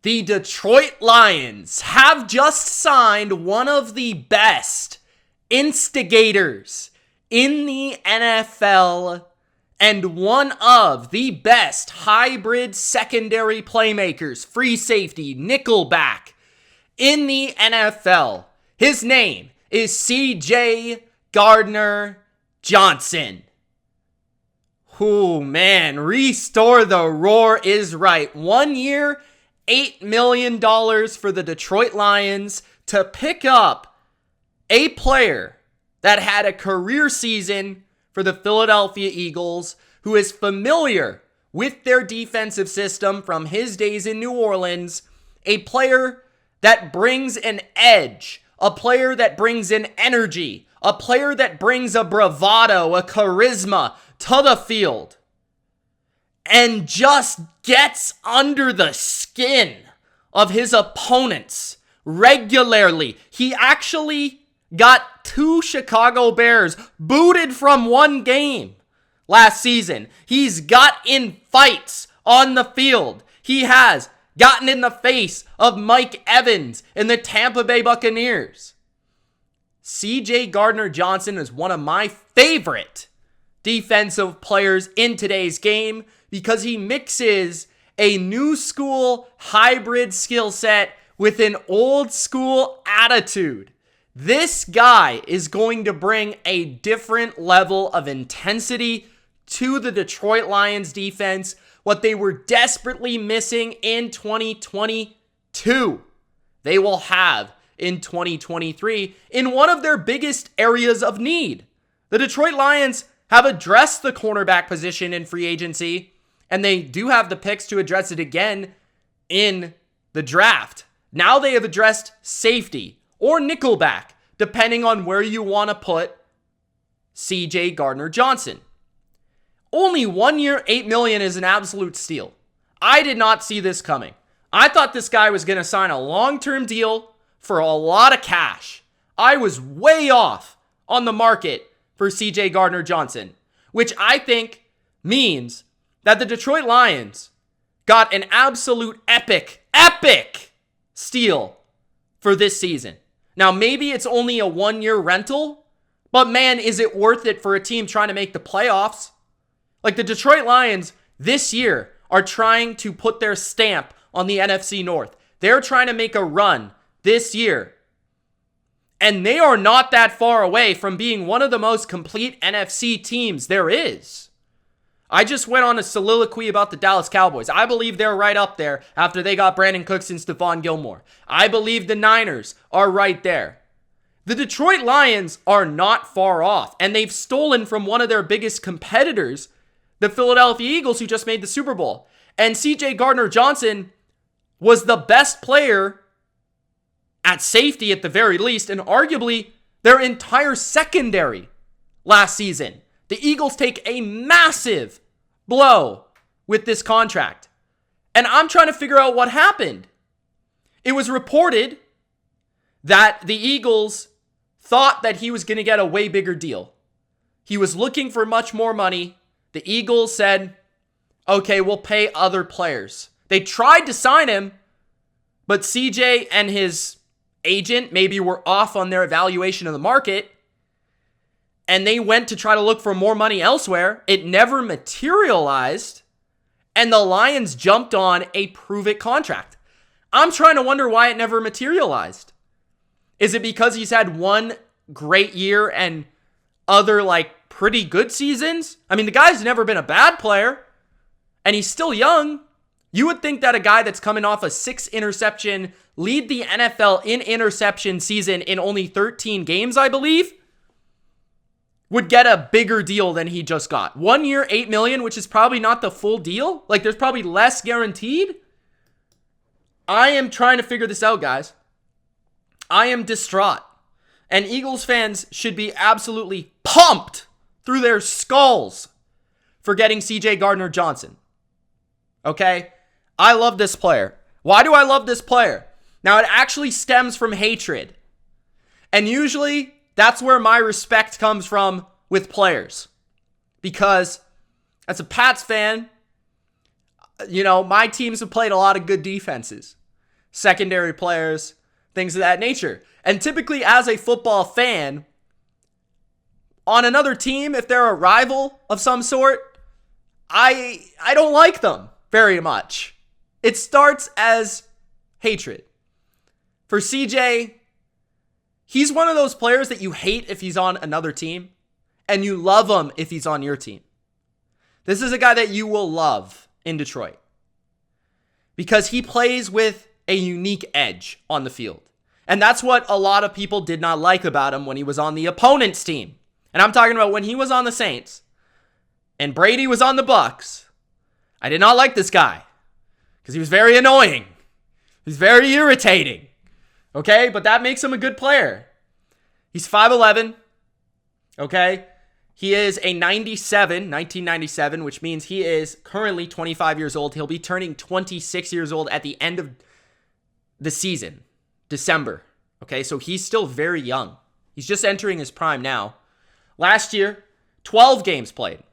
The Detroit Lions have just signed one of the best instigators in the NFL and one of the best hybrid secondary playmakers, free safety, nickelback in the NFL. His name is CJ Gardner-Johnson. Oh man, restore the roar is right. 1 year, $8 million for the Detroit Lions to pick up a player that had a career season for the Philadelphia Eagles, who is familiar with their defensive system from his days in New Orleans, a player that brings an edge, a player that brings an energy, a player that brings a bravado, a charisma to the field, and just gets under the skin of his opponents regularly. He actually got 2 Chicago Bears booted from one game last season. He's got in fights on the field. He has gotten in the face of Mike Evans and the Tampa Bay Buccaneers. CJ Gardner-Johnson is one of my favorite defensive players in today's game because he mixes a new school hybrid skill set with an old school attitude. This guy is going to bring a different level of intensity to the Detroit Lions defense, what they were desperately missing in 2022. They will have in 2023 in one of their biggest areas of need. The Detroit Lions have addressed the cornerback position in free agency, and they do have the picks to address it again in the draft. Now they have addressed safety or nickelback, depending on where you want to put CJ Gardner-Johnson. Only 1 year, $8 million is an absolute steal. I did not see this coming. I thought this guy was going to sign a long-term deal for a lot of cash. I was way off on the market for CJ Gardner-Johnson, which I think means that the Detroit Lions got an absolute epic steal for this season. Now, maybe it's only a 1 year rental, but man, is it worth it for a team trying to make the playoffs? Like the Detroit Lions this year are trying to put their stamp on the NFC North. They're trying to make a run this year. And they are not that far away from being one of the most complete NFC teams there is. I just went on a soliloquy about the Dallas Cowboys. I believe they're right up there after they got Brandon Cooks and Stephon Gilmore. I believe the Niners are right there. The Detroit Lions are not far off, and they've stolen from one of their biggest competitors, the Philadelphia Eagles, who just made the Super Bowl. And CJ Gardner-Johnson was the best player at safety at the very least, and arguably their entire secondary last season. The Eagles take a massive blow with this contract. And I'm trying to figure out what happened. It was reported that the Eagles thought that he was going to get a way bigger deal. He was looking for much more money. The Eagles said, okay, we'll pay other players. They tried to sign him, but CJ and his agent maybe were off on their evaluation of the market, and they went to try to look for more money elsewhere. It never materialized, and the Lions jumped on a prove-it contract. I'm trying to wonder why it never materialized. Is it because he's had one great year and other, pretty good seasons? I mean, the guy's never been a bad player, and he's still young. You would think that a guy that's coming off a 6-interception, lead the NFL in interception season in only 13 games, I believe, would get a bigger deal than he just got. 1 year, $8 million, which is probably not the full deal. There's probably less guaranteed. I am trying to figure this out, guys. I am distraught. And Eagles fans should be absolutely pumped through their skulls for getting CJ Gardner-Johnson. Okay? I love this player. Why do I love this player? Now, it actually stems from hatred. And usually, that's where my respect comes from with players. Because as a Pats fan, my teams have played a lot of good defenses. secondary players, things of that nature. And typically as a football fan, on another team, if they're a rival of some sort, I don't like them very much. It starts as hatred. For CJ, he's one of those players that you hate if he's on another team, and you love him if he's on your team. This is a guy that you will love in Detroit because he plays with a unique edge on the field. And that's what a lot of people did not like about him when he was on the opponent's team. And I'm talking about when he was on the Saints and Brady was on the Bucks. I did not like this guy because he was very annoying. He's very irritating. Okay, but that makes him a good player. He's 5'11". Okay, he is a 1997, which means he is currently 25 years old. He'll be turning 26 years old at the end of the season, December. Okay, so he's still very young. He's just entering his prime now. Last year, 12 games played,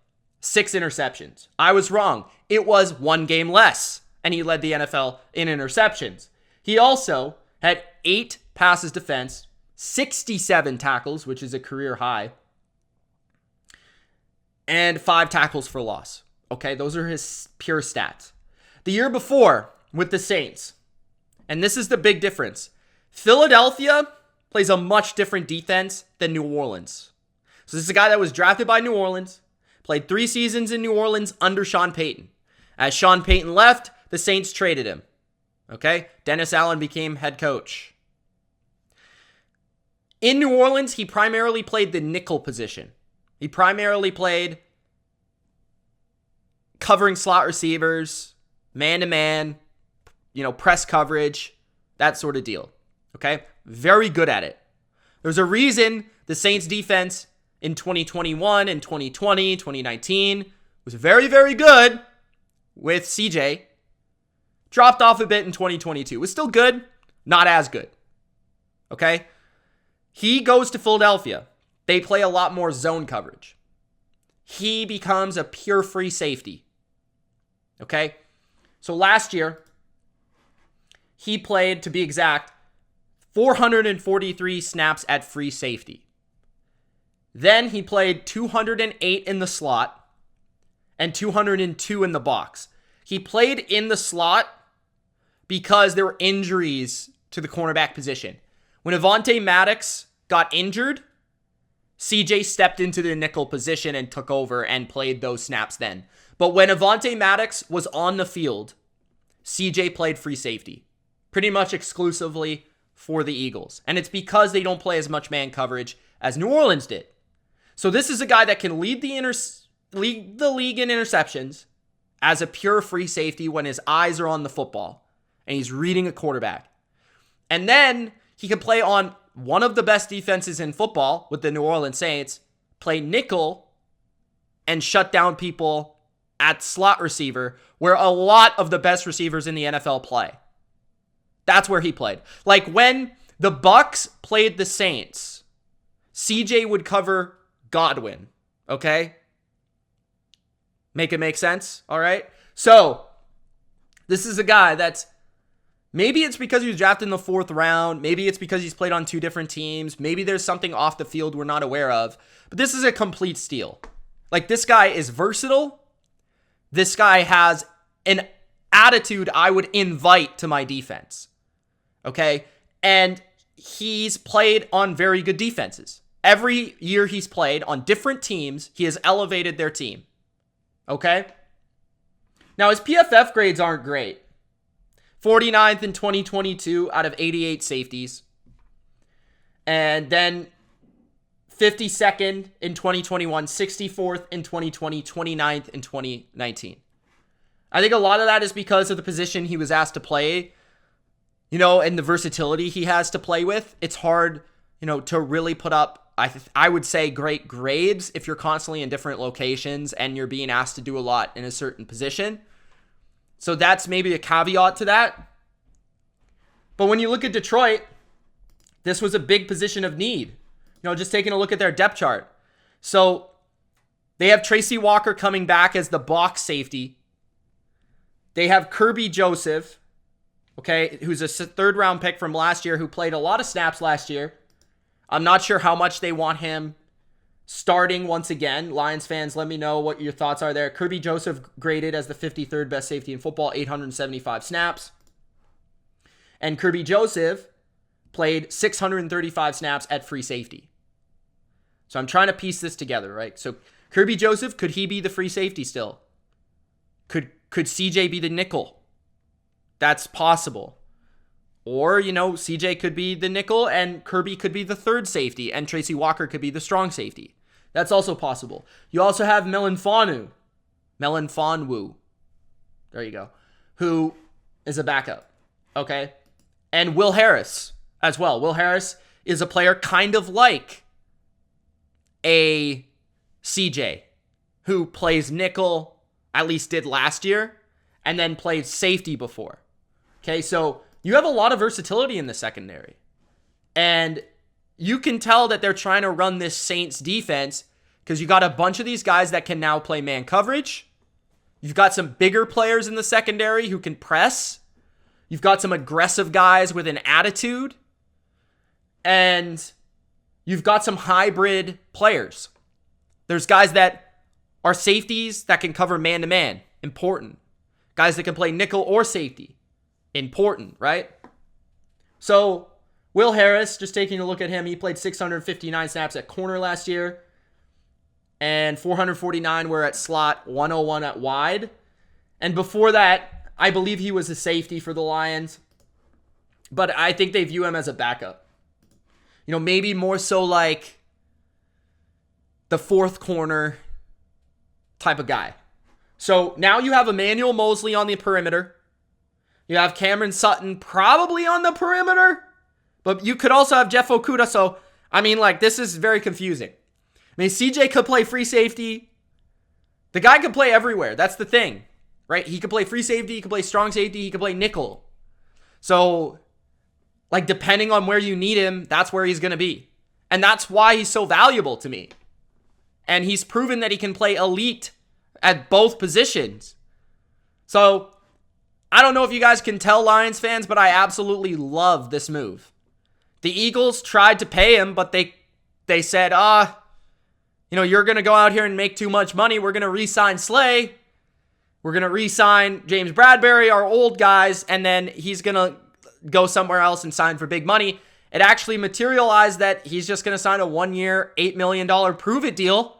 6 interceptions. I was wrong. It was 1 game less, and he led the NFL in interceptions. He also had 8 passes defense, 67 tackles, which is a career high, and 5 tackles for loss. Okay, those are his pure stats. The year before with the Saints, and this is the big difference, Philadelphia plays a much different defense than New Orleans. So this is a guy that was drafted by New Orleans, played 3 seasons in New Orleans under Sean Payton. As Sean Payton left, the Saints traded him. Okay, Dennis Allen became head coach. In New Orleans, he primarily played the nickel position. He primarily played covering slot receivers, man-to-man, press coverage, that sort of deal. Okay, very good at it. There's a reason the Saints defense in 2021 and 2020, 2019 was very, very good with CJ. Dropped off a bit in 2022. Was still good, not as good. Okay? He goes to Philadelphia. They play a lot more zone coverage. He becomes a pure free safety. Okay? So last year, he played, to be exact, 443 snaps at free safety. Then he played 208 in the slot and 202 in the box. He played in the slot because there were injuries to the cornerback position. When Avonte Maddox got injured, CJ stepped into the nickel position and took over and played those snaps then. But when Avonte Maddox was on the field, CJ played free safety, pretty much exclusively for the Eagles. And it's because they don't play as much man coverage as New Orleans did. So this is a guy that can lead the league in interceptions as a pure free safety when his eyes are on the football and he's reading a quarterback. And then he can play on one of the best defenses in football with the New Orleans Saints, play nickel, and shut down people at slot receiver, where a lot of the best receivers in the NFL play. That's where he played. Like when the Bucks played the Saints, CJ would cover Godwin, okay? Make it make sense, all right? So, this is a guy that's, maybe it's because he was drafted in the 4th round, maybe it's because he's played on 2 different teams, maybe there's something off the field we're not aware of, but this is a complete steal. Like, this guy is versatile. This guy has an attitude I would invite to my defense, okay? And he's played on very good defenses. Every year he's played on different teams, he has elevated their team. Okay? Now, his PFF grades aren't great. 49th in 2022 out of 88 safeties. And then 52nd in 2021, 64th in 2020, 29th in 2019. I think a lot of that is because of the position he was asked to play, and the versatility he has to play with. It's hard, to really put up, I would say, great grades if you're constantly in different locations and you're being asked to do a lot in a certain position. So that's maybe a caveat to that. But when you look at Detroit, this was a big position of need. Just taking a look at their depth chart. So they have Tracy Walker coming back as the box safety. They have Kirby Joseph okay, who's a third round pick from last year who played a lot of snaps last year. I'm not sure how much they want him starting once again. Lions fans, let me know what your thoughts are there. Kerby Joseph graded as the 53rd best safety in football, 875 snaps. And Kerby Joseph played 635 snaps at free safety. So I'm trying to piece this together, right? So Kerby Joseph, could he be the free safety still? Could CJ be the nickel? That's possible. Or, CJ could be the nickel and Kerby could be the third safety and Tracy Walker could be the strong safety. That's also possible. You also have Melifonwu. There you go. Who is a backup. Okay? And Will Harris as well. Will Harris is a player kind of like a CJ who plays nickel, at least did last year, and then played safety before. Okay, so you have a lot of versatility in the secondary. And you can tell that they're trying to run this Saints defense because you got a bunch of these guys that can now play man coverage. You've got some bigger players in the secondary who can press. You've got some aggressive guys with an attitude. And you've got some hybrid players. There's guys that are safeties that can cover man-to-man. Important. Guys that can play nickel or safety. Important, right? So, Will Harris, just taking a look at him, he played 659 snaps at corner last year. And 449 were at slot, 101 at wide. And before that, I believe he was a safety for the Lions. But I think they view him as a backup. Maybe more so like the fourth corner type of guy. So now you have Emmanuel Moseley on the perimeter. You have Cameron Sutton probably on the perimeter. But you could also have Jeff Okudah. So, this is very confusing. CJ could play free safety. The guy could play everywhere. That's the thing, right? He could play free safety. He could play strong safety. He could play nickel. So, depending on where you need him, that's where he's going to be. And that's why he's so valuable to me. And he's proven that he can play elite at both positions. So, I don't know if you guys can tell, Lions fans, but I absolutely love this move. The Eagles tried to pay him, but they said, you're going to go out here and make too much money. We're going to re-sign Slay. We're going to re-sign James Bradbury, our old guys, and then he's going to go somewhere else and sign for big money. It actually materialized that he's just going to sign a 1-year, $8 million prove-it deal.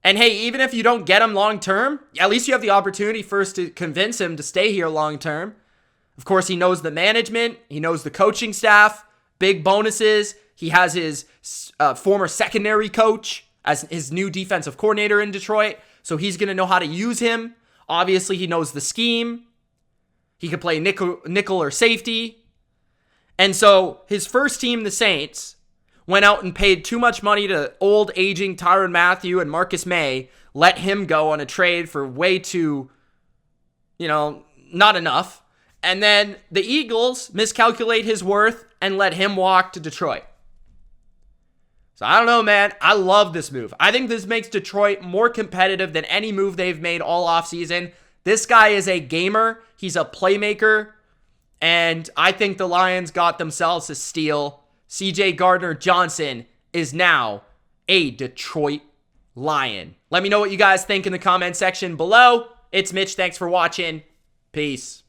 And hey, even if you don't get him long-term, at least you have the opportunity first to convince him to stay here long-term. Of course, he knows the management. He knows the coaching staff. Big bonuses. He has his former secondary coach as his new defensive coordinator in Detroit. So he's going to know how to use him. Obviously, he knows the scheme. He could play nickel or safety. And so his first team, the Saints, went out and paid too much money to old, aging Tyrann Mathieu and Marcus May, let him go on a trade for way too, not enough. And then the Eagles miscalculate his worth and let him walk to Detroit. So I don't know, man. I love this move. I think this makes Detroit more competitive than any move they've made all offseason. This guy is a gamer. He's a playmaker. And I think the Lions got themselves a steal. CJ Gardner-Johnson is now a Detroit Lion. Let me know what you guys think in the comment section below. It's Mitch. Thanks for watching. Peace.